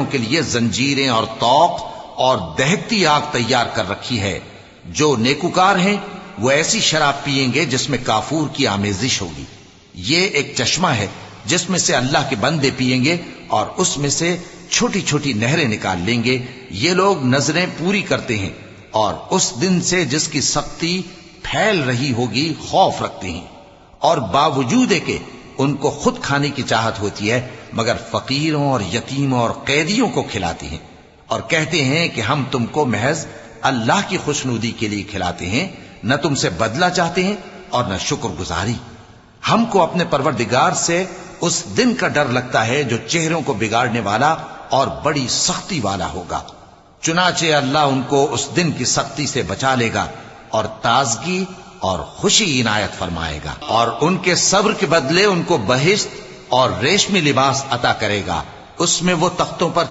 کافروں کے لیے زنجیریں اور طوق اور دہکتی آگ تیار کر رکھی ہے. جو نیکوکار ہیں وہ ایسی شراب پیئیں گے جس میں کافور کی آمیزش ہوگی. یہ ایک چشمہ ہے جس میں سے اللہ کے بندے پیئیں گے اور اس میں سے چھوٹی چھوٹی نہریں نکال لیں گے. یہ لوگ نظریں پوری کرتے ہیں اور اس دن سے جس کی سختی پھیل رہی ہوگی خوف رکھتے ہیں، اور باوجود کہ ان کو خود کھانے کی چاہت ہوتی ہے مگر فقیروں اور یتیموں اور قیدیوں کو کھلاتے ہیں، اور کہتے ہیں کہ ہم تم کو محض اللہ کی خوشنودی کے لیے کھلاتے ہیں، نہ تم سے بدلہ چاہتے ہیں اور نہ شکر گزاری. ہم کو اپنے پروردگار سے اس دن کا ڈر لگتا ہے جو چہروں کو بگاڑنے والا اور بڑی سختی والا ہوگا. چنانچہ اللہ ان کو اس دن کی سختی سے بچا لے گا اور تازگی اور خوشی عنایت فرمائے گا، اور ان کے صبر کے بدلے ان کو بہشت اور ریشمی لباس عطا کرے گا. اس میں وہ تختوں پر